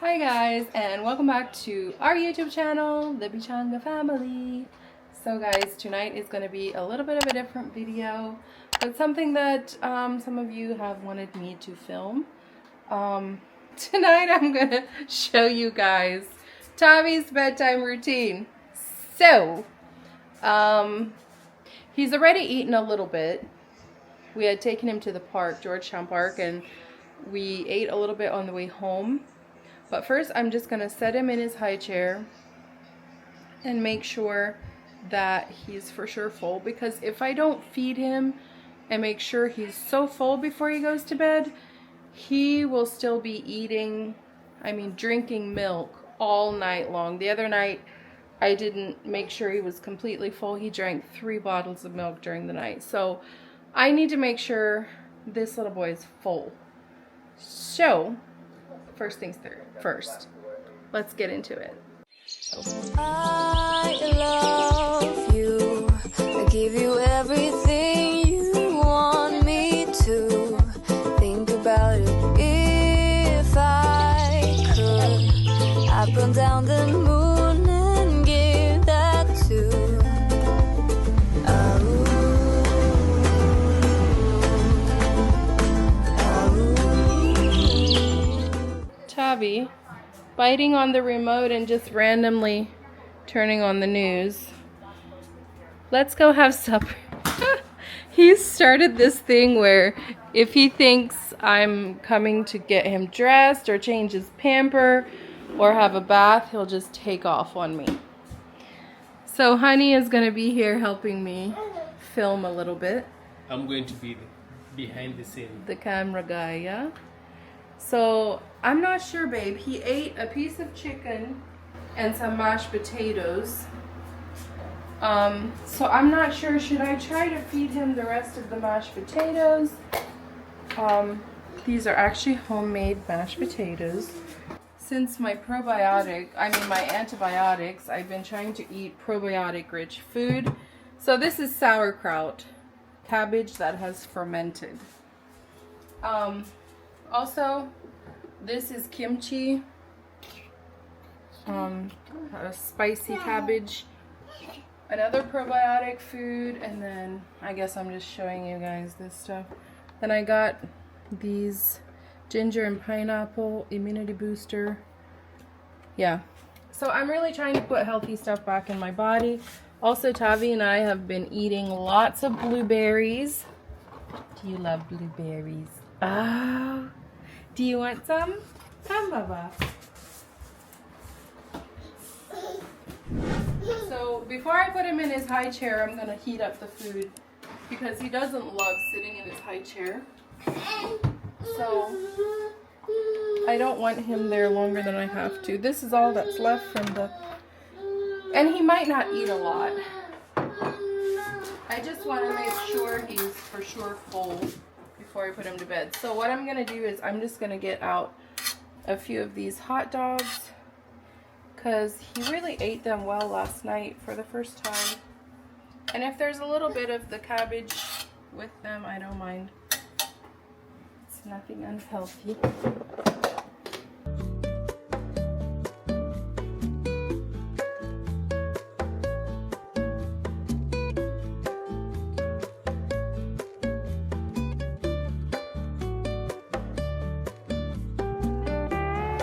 Hi guys, and welcome back to our YouTube channel, the Bichanga family. So guys, tonight is going to be a little bit of a different video, but something that some of you have wanted me to film. Tonight I'm going to show you guys Taavi's bedtime routine. So, he's already eaten a little bit. We had taken him to the park, Georgetown Park, and we ate a little bit on the way home. But first, I'm just going to set him in his high chair and make sure that he's for sure full. Because if I don't feed him and make sure he's so full before he goes to bed, he will still be drinking milk all night long. The other night, I didn't make sure he was completely full. He drank 3 bottles of milk during the night. So I need to make sure this little boy is full. So first things first, let's get into it. I love you. I give you everything you want me to. Think about it if I could. I'd burn down the moon and give that to. Taavi biting on the remote and just randomly turning on the news. Let's go have supper. He started this thing where if he thinks I'm coming to get him dressed or change his pamper or have a bath, he'll just take off on me. So Honey is going to be here helping me film a little bit. I'm going to be behind the scene. The camera guy, yeah? So, I'm not sure, babe. He ate a piece of chicken and some mashed potatoes. So I'm not sure. Should I try to feed him the rest of the mashed potatoes? These are actually homemade mashed potatoes. Since my antibiotics, I've been trying to eat probiotic-rich food. So this is sauerkraut, cabbage that has fermented. Also, this is kimchi, a spicy cabbage, another probiotic food, and then I guess I'm just showing you guys this stuff. Then I got these ginger and pineapple immunity booster. Yeah, so I'm really trying to put healthy stuff back in my body. Also, Taavi and I have been eating lots of blueberries. Do you love blueberries? Oh. Do you want some? Come, Baba. So before I put him in his high chair, I'm going to heat up the food because he doesn't love sitting in his high chair. So I don't want him there longer than I have to. This is all that's left from the... And he might not eat a lot. I just want to make sure he's for sure full before I put him to bed. So what I'm going to do is I'm just going to get out a few of these hot dogs because he really ate them well last night for the first time. And if there's a little bit of the cabbage with them, I don't mind. It's nothing unhealthy.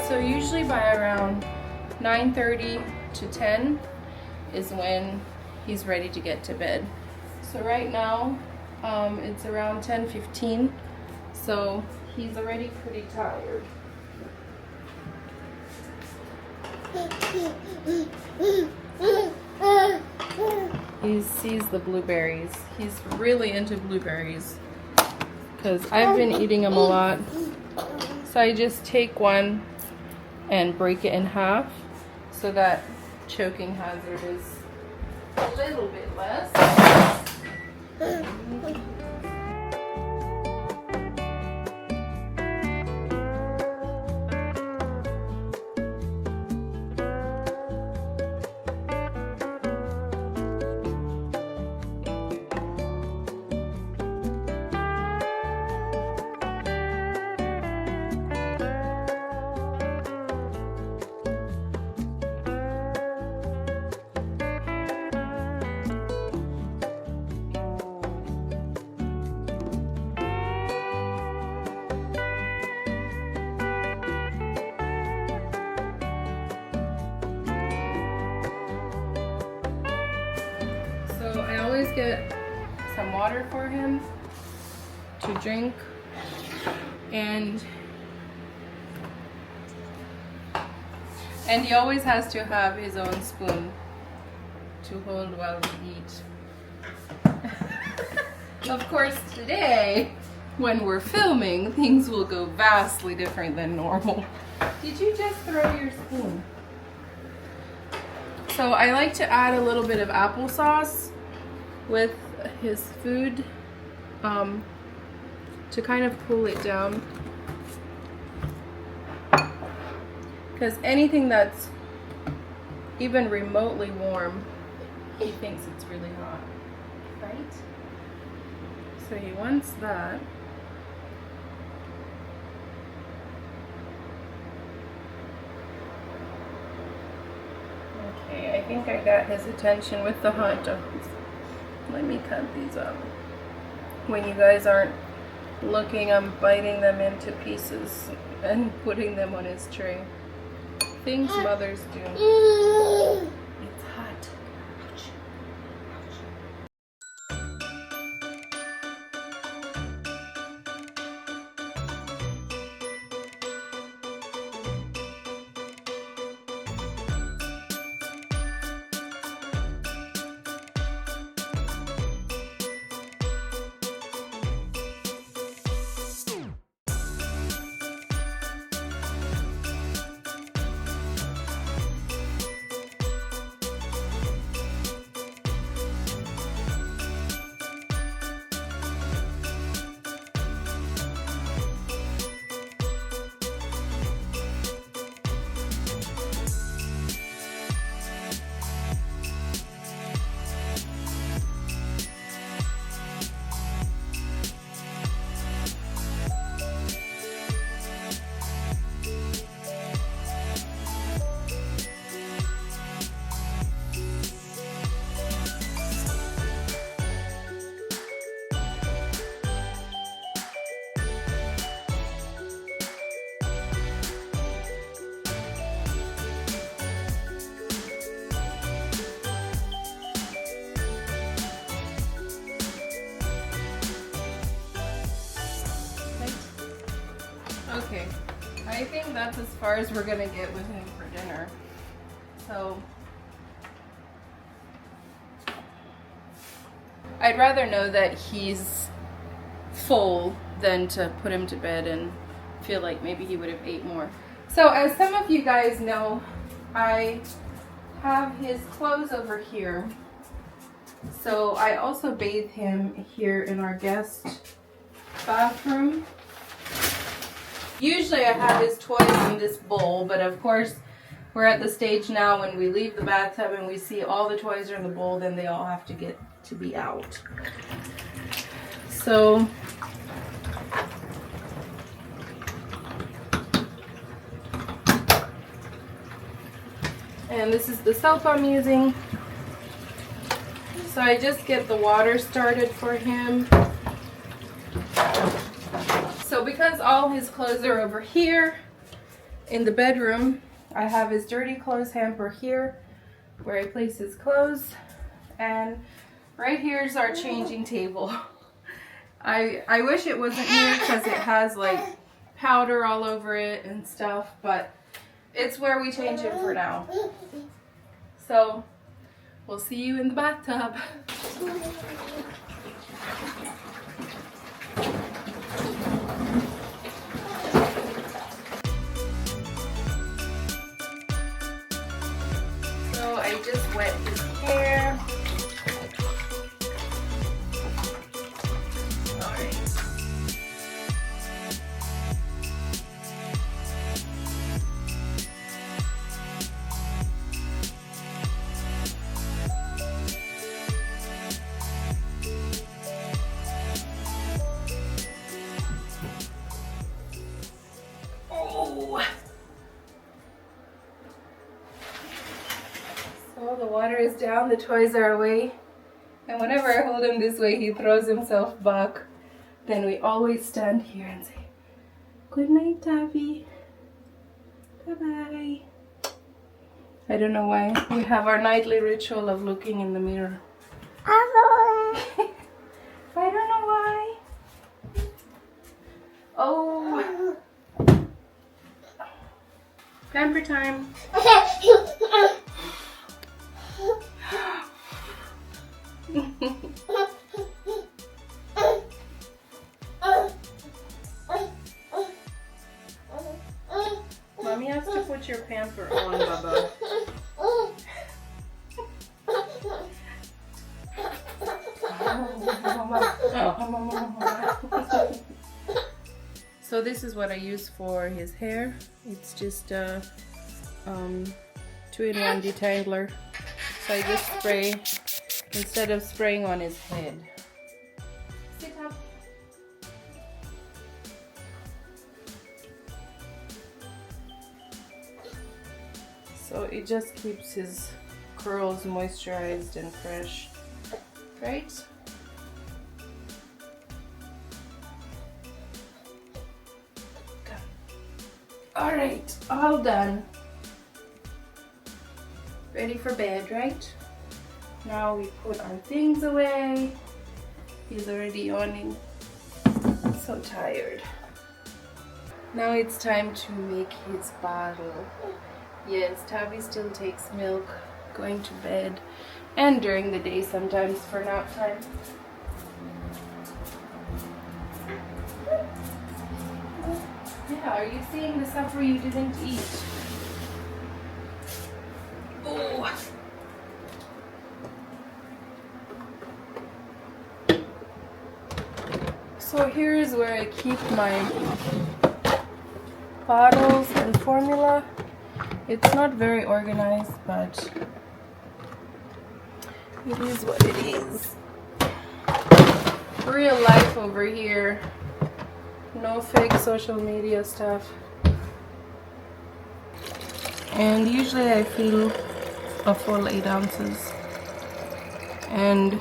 So usually by around 9:30 to 10 is when he's ready to get to bed. So right now it's around 10:15, so he's already pretty tired. He sees the blueberries. He's really into blueberries because I've been eating them a lot. So I just take one and break it in half so that choking hazard is a little bit less. get some water for him to drink, and he always has to have his own spoon to hold while we eat. Of course, today, when we're filming, things will go vastly different than normal. Did you just throw your spoon? So I like to add a little bit of applesauce with his food to kind of cool it down. Because anything that's even remotely warm, he thinks it's really hot, right? So he wants that. Okay, I think I got his attention with the hot dogs. Let me cut these up. When you guys aren't looking, I'm biting them into pieces and putting them on his tray. Things mothers do. It's hot. Okay, I think that's as far as we're gonna get with him for dinner. So I'd rather know that he's full than to put him to bed and feel like maybe he would have ate more. So as some of you guys know, I have his clothes over here. So I also bathe him here in our guest bathroom. Usually I have his toys in this bowl, but of course we're at the stage now when we leave the bathtub and we see all the toys are in the bowl, then they all have to get to be out. So and this is the soap I'm using. So I just get the water started for him. So because all his clothes are over here in the bedroom, I have his dirty clothes hamper here where I place his clothes, and right here is our changing table. I wish it wasn't here because it has like powder all over it and stuff, but it's where we change him for now. So we'll see you in the bathtub. So I just wet his hair. So the water is down, the toys are away, and whenever I hold him this way, he throws himself back. Then we always stand here and say, "Good night, Taavi. Bye-bye." I don't know why. We have our nightly ritual of looking in the mirror. Pamper time. Mommy has to put your pamper on, Bubba. So this is what I use for his hair. It's just a 2-in-1 detangler. So I just spray instead of spraying on his head. Sit up. So it just keeps his curls moisturized and fresh, right? All right, all done. Ready for bed, right? Now we put our things away. He's already yawning. So tired. Now it's time to make his bottle. Yes, Taavi still takes milk going to bed and during the day sometimes for nap time. Yeah, are you seeing the supper you didn't eat? Oh. So here's where I keep my bottles and formula. It's not very organized, but it is what it is. Real life over here. No fake social media stuff. And usually I fill a full 8 ounces. And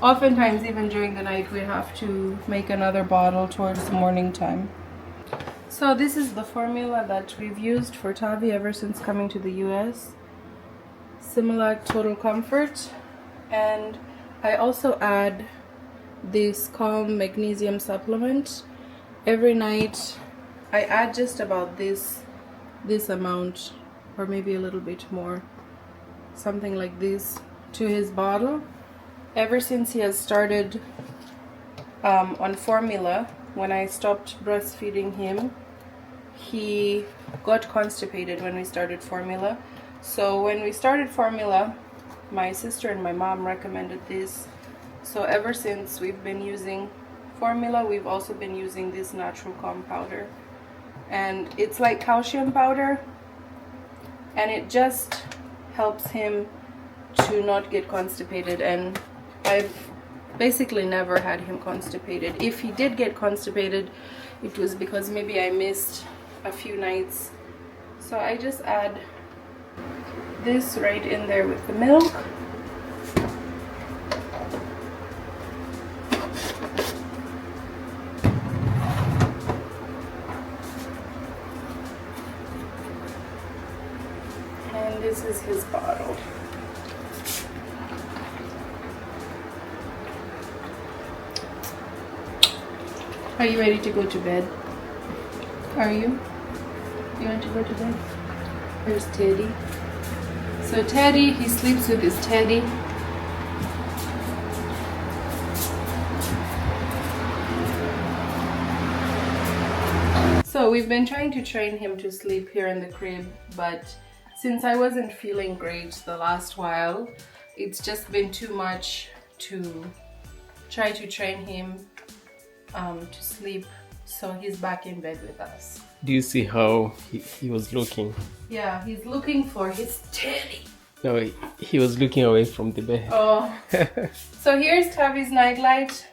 oftentimes even during the night we have to make another bottle towards the morning time. So this is the formula that we've used for Taavi ever since coming to the US. Similac Total Comfort. And I also add this Calm magnesium supplement. Every night I add just about this amount, or maybe a little bit more, something like this, to his bottle. Ever since he has started on formula, when I stopped breastfeeding him, he got constipated when we started formula. So when we started formula, my sister and my mom recommended this. So ever since we've been using formula, we've also been using this natural calm powder. And it's like calcium powder, and it just helps him to not get constipated. And I've basically never had him constipated. If he did get constipated, it was because maybe I missed a few nights. So I just add this right in there with the milk. And this is his bottle. Are you ready to go to bed? Are you? You want to go to bed? There's Teddy. So Teddy, he sleeps with his teddy. So we've been trying to train him to sleep here in the crib, but since I wasn't feeling great the last while, it's just been too much to try to train him to sleep. So he's back in bed with us. Do you see how he was looking? Yeah, he's looking for his teddy. No, he was looking away from the bed. Oh. So here's Taavi's nightlight.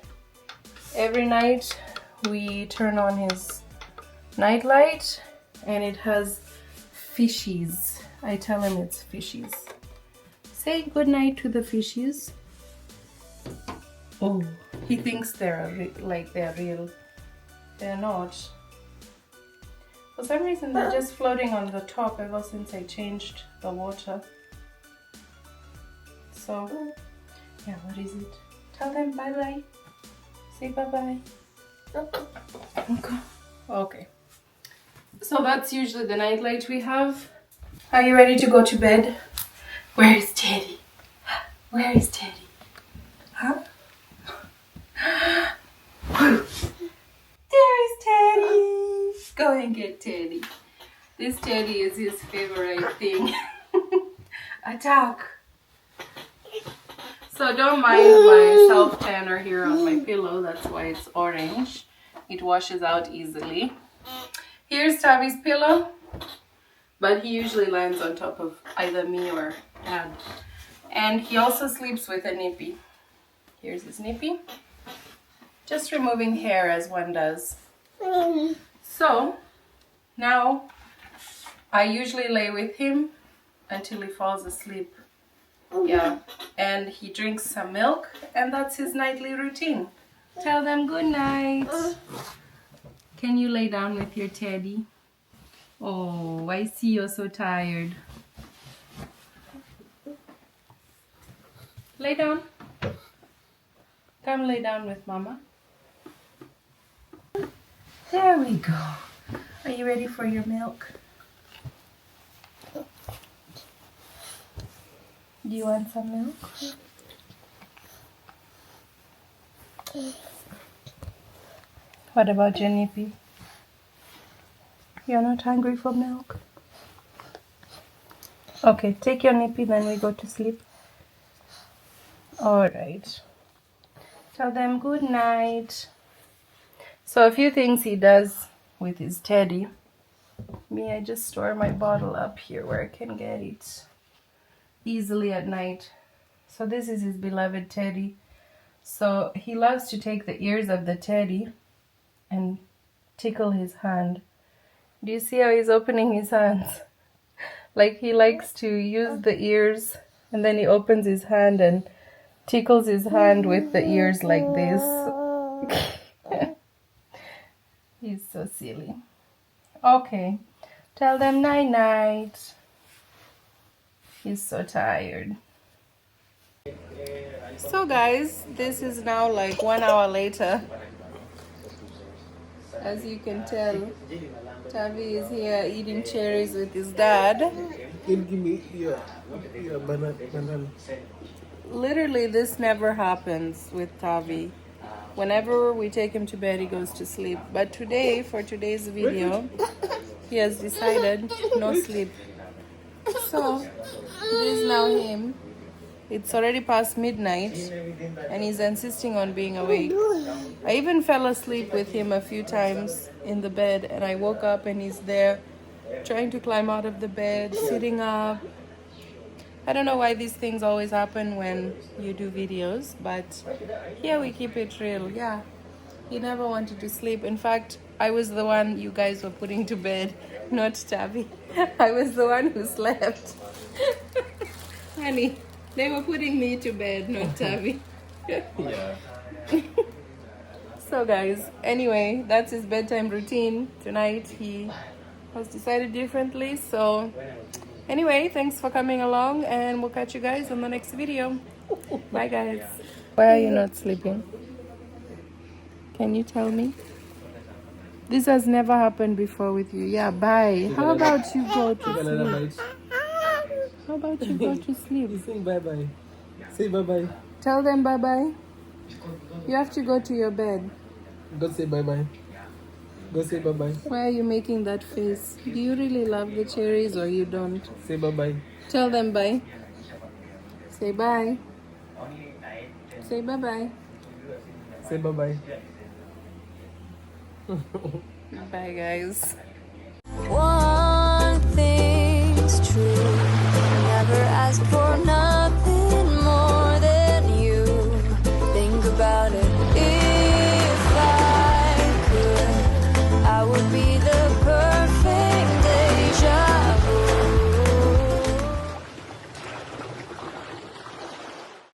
Every night we turn on his nightlight and it has fishies. I tell him it's fishies. Say good night to the fishies. Oh, he thinks they're real. They're not. For some reason they're just floating on the top ever since I changed the water. So, yeah, what is it? Tell them bye-bye. Say bye-bye. Okay. So that's usually the nightlight we have. Are you ready to go to bed? Where is Teddy? Where is Teddy? Huh? There is Teddy. Go and get Teddy. This Teddy is his favorite thing. Attack. So don't mind my self-tanner here on my pillow. That's why it's orange. It washes out easily. Here's Taavi's pillow. But he usually lands on top of either me or Dad. And he also sleeps with a nippy. Here's his nippy. Just removing hair as one does. So now I usually lay with him until he falls asleep. Yeah, and he drinks some milk, and that's his nightly routine. Tell them good night. Can you lay down with your teddy? Oh, I see you're so tired. Lay down. Come lay down with Mama. There we go. Are you ready for your milk? Do you want some milk? What about your nippy? You're not hungry for milk? Okay, take your nippy, then we go to sleep. Alright. Tell them good night. So a few things he does with his teddy. Me, I just store my bottle up here where I can get it easily at night. So this is his beloved teddy. So he loves to take the ears of the teddy and tickle his hand. Do you see how he's opening his hands? Like he likes to use the ears, and then he opens his hand and tickles his hand with the ears like this. He's so silly. Okay, tell them night night. He's so tired. So guys, this is now like 1 hour later. As you can tell, Taavi is here eating cherries with his dad. Give me your banana. Literally, this never happens with Taavi. Whenever we take him to bed, he goes to sleep. But today, for today's video, he has decided no sleep. So, this is now him. It's already past midnight, and he's insisting on being awake. I even fell asleep with him a few times in the bed, and I woke up and he's there trying to climb out of the bed, sitting up. I don't know why these things always happen when you do videos, but here we keep it real. Yeah, he never wanted to sleep. In fact, I was the one you guys were putting to bed, not Taavi. I was the one who slept. Honey, they were putting me to bed, not Taavi. Yeah. So guys, anyway, that's his bedtime routine. Tonight he has decided differently. So anyway, thanks for coming along, and we'll catch you guys on the next video. Bye guys. Why are you not sleeping? Can you tell me? This has never happened before with you. Yeah, bye. How about you go to sleep? How about you go to sleep? Say bye-bye. Say bye-bye. Tell them bye-bye. You have to go to your bed. Go say bye-bye. Go say bye-bye. Why are you making that face? Do you really love the cherries or you don't? Say bye-bye. Tell them bye. Say bye. Say bye-bye. Say bye-bye. Bye guys.